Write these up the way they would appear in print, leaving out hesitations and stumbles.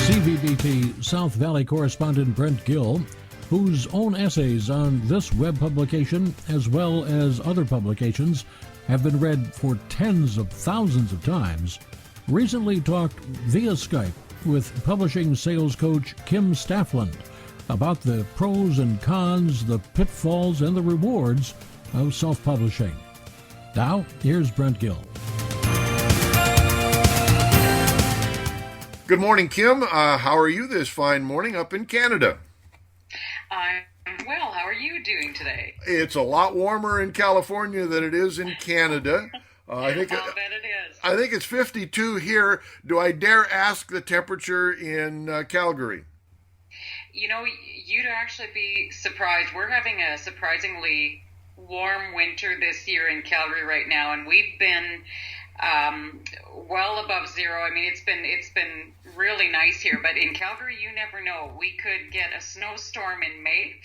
CVBT South Valley correspondent Brent Gill, whose own essays on this web publication, as well as other publications, have been read for tens of thousands of times, recently talked via Skype with publishing sales coach Kim Staflund about the pros and cons, the pitfalls, and the rewards of self-publishing. Now, here's Brent Gill. Good morning, Kim. How are you this fine morning up in Canada? I'm well. How are you doing today? It's a lot warmer in California than it is in Canada. I'll bet it is. I think it's 52 here. Do I dare ask the temperature in Calgary? You know, you'd actually be surprised. We're having a surprisingly warm winter this year in Calgary right now, and we've been well above zero. I mean, it's been really nice here, but in Calgary, you never know. We could get a snowstorm in May.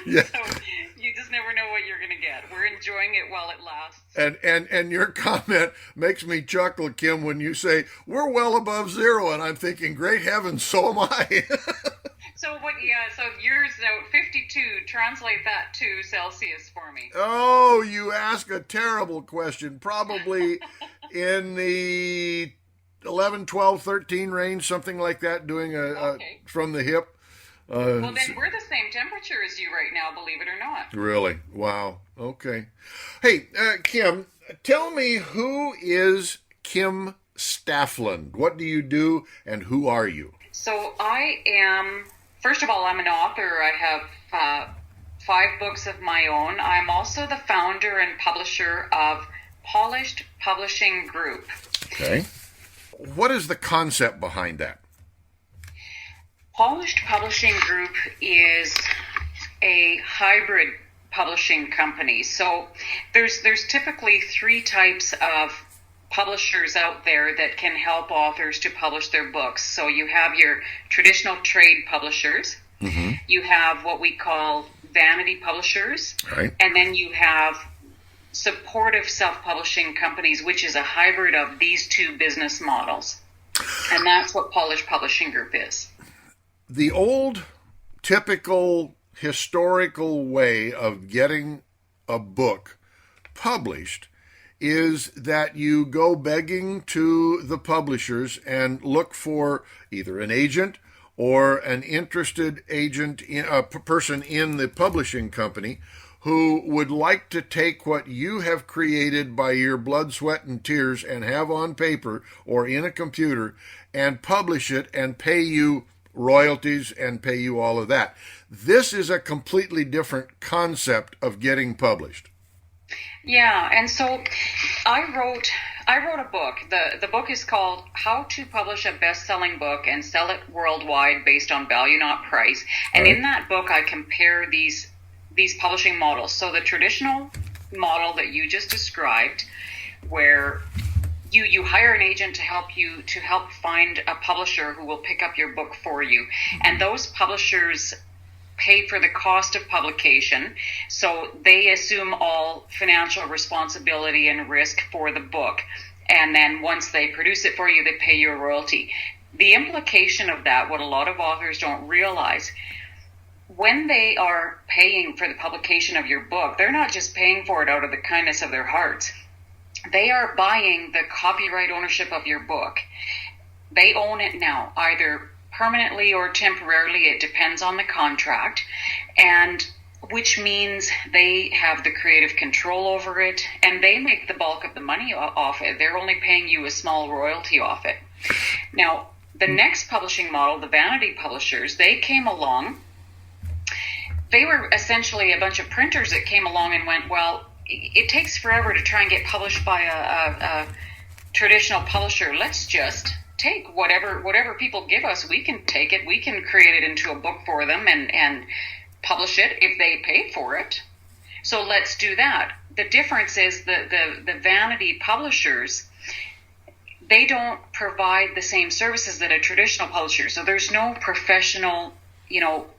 Yeah. So you just never know what you're going to get. We're enjoying it while it lasts. And your comment makes me chuckle, Kim, when you say we're well above zero, and I'm thinking, great heavens, so am I. So what? Yeah. So yours out 52. Translate that to Celsius for me. Oh, you ask a terrible question. Probably in the 11, 12, 13 range, something like that. Doing from the hip. Well, then we're the same temperature as you right now. Believe it or not. Really? Wow. Okay. Hey, Kim, tell me, who is Kim Staflund? What do you do, and who are you? So I am. First of all, I'm an author. I have 5 books of my own. I'm also the founder and publisher of Polished Publishing Group. Okay. What is the concept behind that? Polished Publishing Group is a hybrid publishing company. So there's typically 3 types of publishers out there that can help authors to publish their books. So you have your traditional trade publishers, you have what we call vanity publishers, right, and then you have supportive self-publishing companies, which is a hybrid of these 2 business models. And that's what Polished Publishing Group is. The old, typical, historical way of getting a book published is that you go begging to the publishers and look for either an agent or an interested agent, a person in the publishing company who would like to take what you have created by your blood, sweat, and tears and have on paper or in a computer and publish it and pay you royalties and pay you all of that. This is a completely different concept of getting published. Yeah, and so I wrote a book. The book is called How to Publish a Best-Selling Book and Sell It Worldwide Based on Value, Not Price. And in that book, I compare these publishing models. So the traditional model that you just described, where you hire an agent to help find a publisher who will pick up your book for you. And those publishers pay for the cost of publication, so they assume all financial responsibility and risk for the book, and then once they produce it for you, they pay you a royalty. The implication of that, what a lot of authors don't realize, when they are paying for the publication of your book, they're not just paying for it out of the kindness of their hearts. They are buying the copyright ownership of your book. They own it now, either permanently or temporarily. It depends on the contract, and which means they have the creative control over it, and they make the bulk of the money off it. They're only paying you a small royalty off it. Now, the next publishing model, the vanity publishers, they came along. They were essentially a bunch of printers that came along and went, well, it takes forever to try and get published by a traditional publisher. Let's just take whatever people give us. We can take it. We can create it into a book for them and publish it if they pay for it. So let's do that. The difference is the vanity publishers, they don't provide the same services that a traditional publisher. So there's no professional,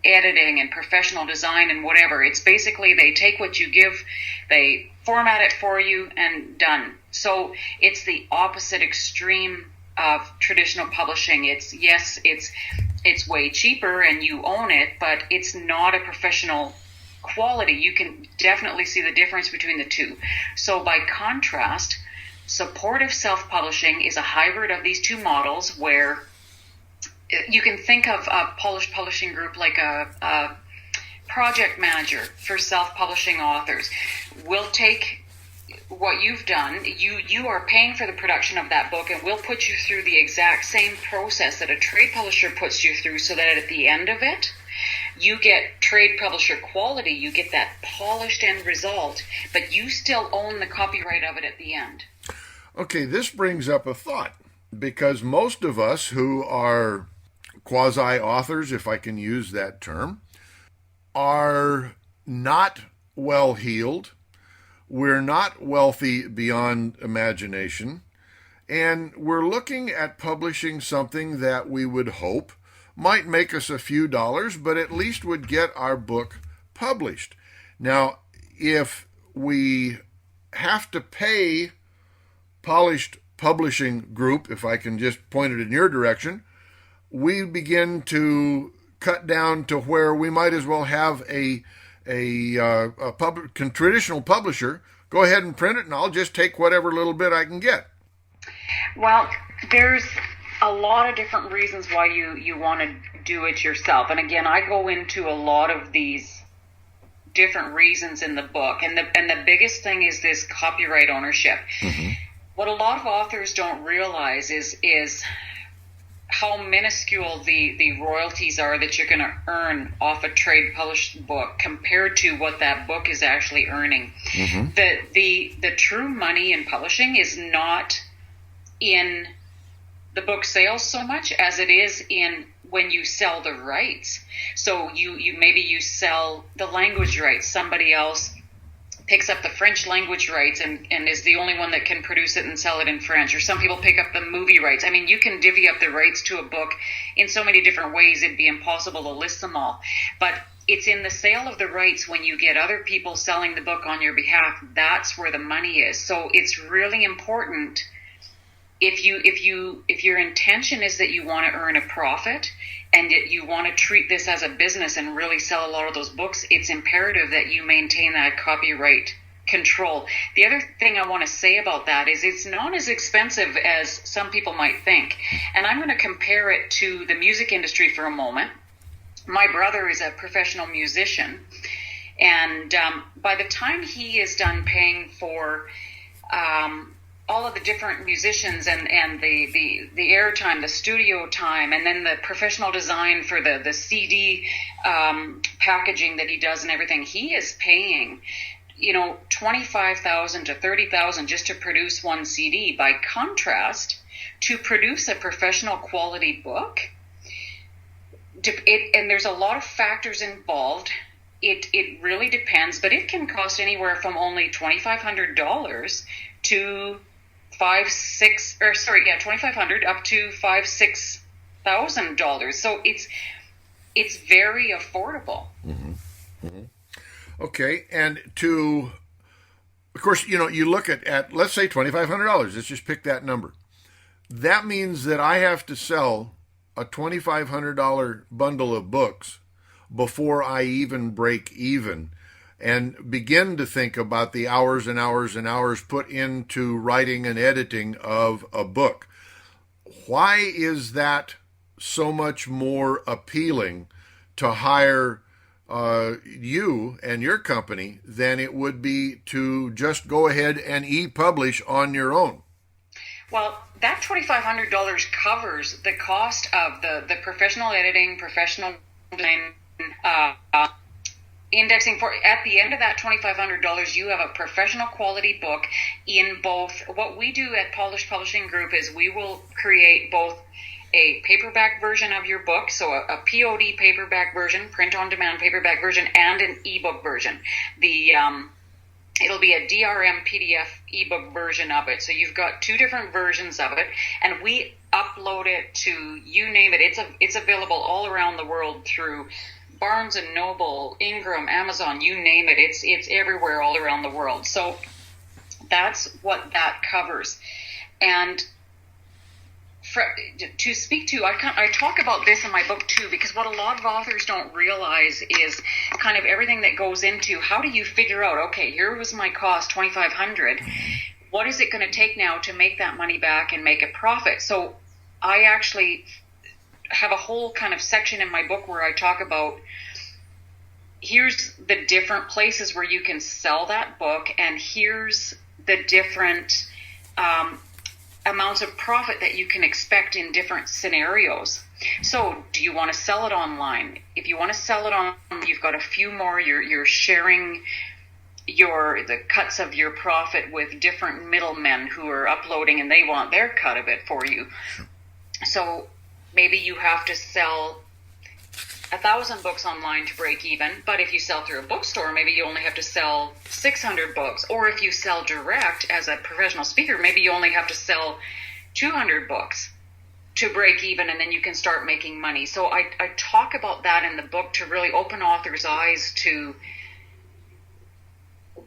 editing and professional design and whatever. It's basically they take what you give, they format it for you, and done. So it's the opposite extreme of traditional publishing. It's way cheaper and you own it, but it's not a professional quality. You can definitely see the difference between the two. So by contrast, supportive self-publishing is a hybrid of these two models, where you can think of a Polish publishing group like a project manager for self-publishing authors. We'll take what you've done, you are paying for the production of that book, and we'll put you through the exact same process that a trade publisher puts you through, so that at the end of it, you get trade publisher quality, you get that polished end result, but you still own the copyright of it at the end. Okay, this brings up a thought, because most of us who are quasi-authors, if I can use that term, are not well-heeled. We're not wealthy beyond imagination, and we're looking at publishing something that we would hope might make us a few dollars, but at least would get our book published. Now, if we have to pay Polished Publishing Group, if I can just point it in your direction, we begin to cut down to where we might as well have a traditional publisher go ahead and print it, and I'll just take whatever little bit I can get. Well, there's a lot of different reasons why you want to do it yourself. And again, I go into a lot of these different reasons in the book. And the biggest thing is this copyright ownership. Mm-hmm. What a lot of authors don't realize is how minuscule the royalties are that you're going to earn off a trade published book compared to what that book is actually earning. Mm-hmm. The true money in publishing is not in the book sales so much as it is in when you sell the rights. So you maybe you sell the language rights, somebody else picks up the French language rights and is the only one that can produce it and sell it in French, or some people pick up the movie rights. I mean, you can divvy up the rights to a book in so many different ways, it'd be impossible to list them all. But it's in the sale of the rights, when you get other people selling the book on your behalf, that's where the money is. So it's really important, if your intention is that you want to earn a profit and that you want to treat this as a business and really sell a lot of those books, it's imperative that you maintain that copyright control. The other thing I want to say about that is it's not as expensive as some people might think. And I'm going to compare it to the music industry for a moment. My brother is a professional musician, and by the time he is done paying for all of the different musicians and the airtime, the studio time, and then the professional design for the CD packaging that he does and everything, he is paying, $25,000 to $30,000 just to produce one CD. By contrast, to produce a professional quality book, and there's a lot of factors involved. It really depends, but it can cost anywhere from only $2,500 to $2,500 up to $5,000-$6,000. So it's very affordable. Mm-hmm. Mm-hmm. Okay, and of course, you look at let's say $2,500. Let's just pick that number. That means that I have to sell a $2,500 bundle of books before I even break even, and begin to think about the hours and hours and hours put into writing and editing of a book. Why is that so much more appealing to hire you and your company than it would be to just go ahead and e-publish on your own? Well, that $2,500 covers the cost of the professional editing, professional design, indexing. For at the end of that $2,500, you have a professional quality book in both. What we do at Polished Publishing Group is we will create both a paperback version of your book, so a POD paperback version, print-on-demand paperback version, and an ebook version. It'll be a DRM PDF ebook version of it. So you've got two different versions of it, and we upload it to, you name it. It's available all around the world through Barnes and Noble, Ingram, Amazon, you name it. It's everywhere all around the world. So that's what that covers. And to speak to, I talk about this in my book too, because what a lot of authors don't realize is kind of everything that goes into how do you figure out, okay, here was my cost, $2,500. What is it going to take now to make that money back and make a profit? So I actually have a whole kind of section in my book where I talk about here's the different places where you can sell that book, and here's the different amounts of profit that you can expect in different scenarios. So do you want to sell it online? If you want to sell it on, you've got a few more, you're sharing the cuts of your profit with different middlemen who are uploading and they want their cut of it for you. So maybe you have to sell 1,000 books online to break even, but if you sell through a bookstore, maybe you only have to sell 600 books. Or if you sell direct as a professional speaker, maybe you only have to sell 200 books to break even, and then you can start making money. So I talk about that in the book to really open authors' eyes to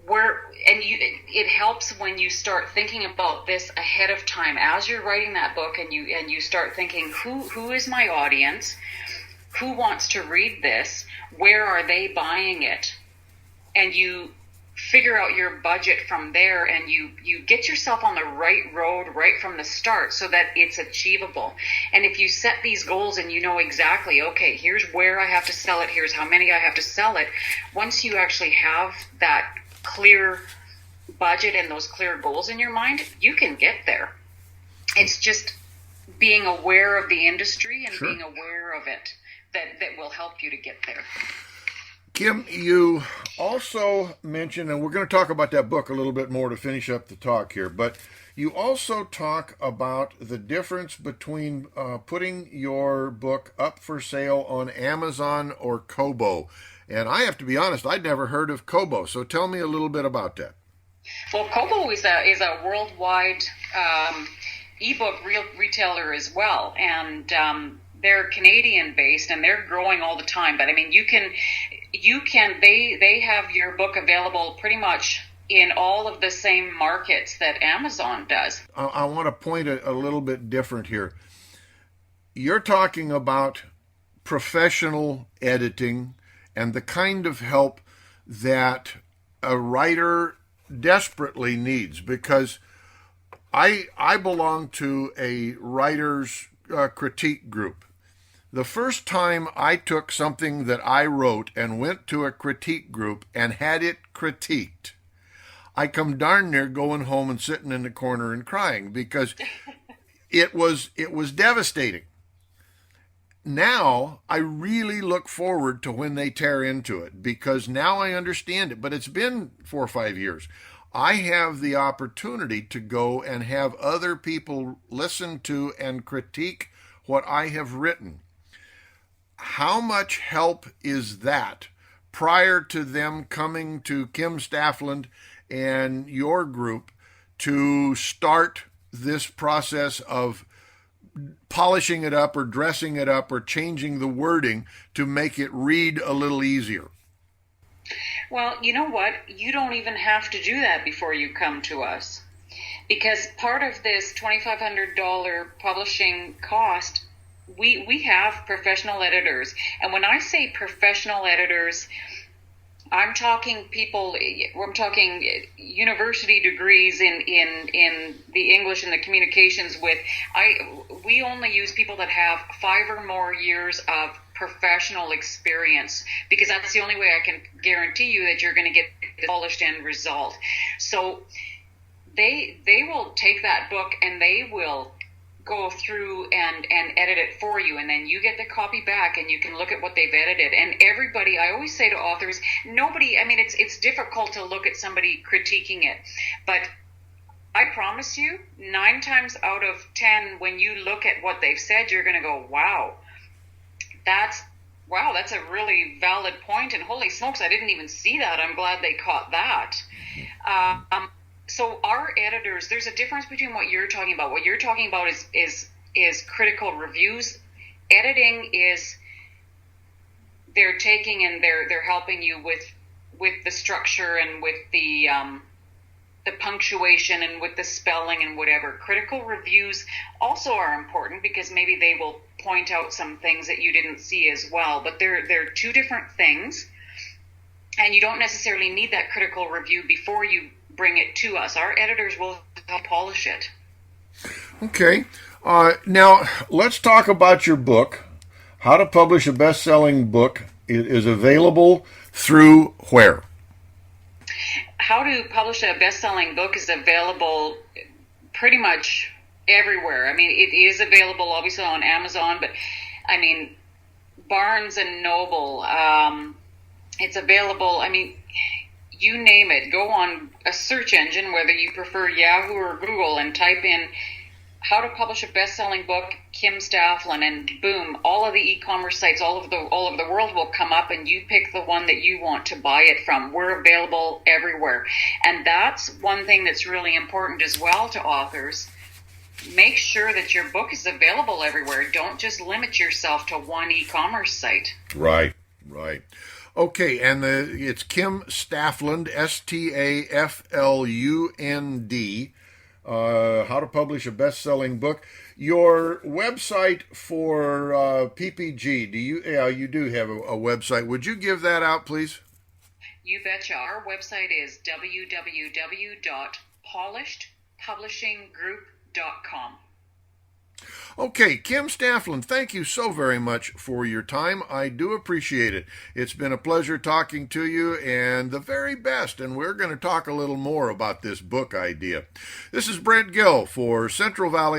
where, and it helps when you start thinking about this ahead of time as you're writing that book, and you start thinking, who is my audience? Who wants to read this? Where are they buying it? And you figure out your budget from there, and you get yourself on the right road right from the start so that it's achievable. And if you set these goals and you know exactly, okay, here's where I have to sell it, here's how many I have to sell it, once you actually have that clear budget and those clear goals in your mind, you can get there. It's just being aware of the industry and Sure. being aware of it that will help you to get there. Kim, you also mentioned, and we're going to talk about that book a little bit more to finish up the talk here, but you also talk about the difference between putting your book up for sale on Amazon or Kobo. And I have to be honest, I'd never heard of Kobo, so tell me a little bit about that. Well, Kobo is a worldwide ebook retailer as well, and they're Canadian based and they're growing all the time. But I mean, they have your book available pretty much in all of the same markets that Amazon does. I want to point a little bit different here. You're talking about professional editing and the kind of help that a writer desperately needs, because I belong to a writer's critique group. The first time I took something that I wrote and went to a critique group and had it critiqued, I come darn near going home and sitting in the corner and crying, because it was devastating. Now I really look forward to when they tear into it, because now I understand it. But it's been 4 or 5 years. I have the opportunity to go and have other people listen to and critique what I have written. How much help is that prior to them coming to Kim Staflund and your group to start this process of polishing it up or dressing it up or changing the wording to make it read a little easier? Well, you know what? You don't even have to do that before you come to us, because part of this $2,500 publishing cost, we have professional editors. And when I say professional editors, I'm talking university degrees in the English and the communications with. We only use people that have 5 or more years of professional experience, because that's the only way I can guarantee you that you're going to get the polished end result. So they will take that book and they will go through and edit it for you, and then you get the copy back and you can look at what they've edited. And everybody, I always say to authors, it's difficult to look at somebody critiquing it, but I promise you 9 times out of 10 when you look at what they've said, you're going to go, wow, that's a really valid point, and holy smokes, I didn't even see that. I'm glad they caught that. So our editors, there's a difference between what you're talking about. What you're talking about is critical reviews. Editing is they're taking and they're helping you with the structure and with the the punctuation and with the spelling and whatever. Critical reviews also are important because maybe they will point out some things that you didn't see as well. But they're two different things, and you don't necessarily need that critical review before you bring it to us. Our editors will help polish it. Okay. Now, let's talk about your book. How to Publish a Best-Selling Book. It is available through where? How to Publish a Best-Selling Book is available pretty much everywhere. I mean, it is available obviously on Amazon, but I mean, Barnes and Noble, it's available, I mean, you name it. Go on a search engine, whether you prefer Yahoo or Google, and type in How to Publish a Best-Selling Book, Kim Staflund, and boom, all of the e-commerce sites all over the world will come up, and you pick the one that you want to buy it from. We're available everywhere. And that's one thing that's really important as well to authors. Make sure that your book is available everywhere. Don't just limit yourself to one e-commerce site. Right. Okay, and it's Kim Staflund, Staflund, How to Publish a Best-Selling Book. Your website for PPG, you do have a website. Would you give that out, please? You betcha. Our website is www.polishedpublishinggroup.com. Okay, Kim Staflund, thank you so very much for your time. I do appreciate it. It's been a pleasure talking to you, and the very best. And we're going to talk a little more about this book idea. This is Brent Gill for Central Valley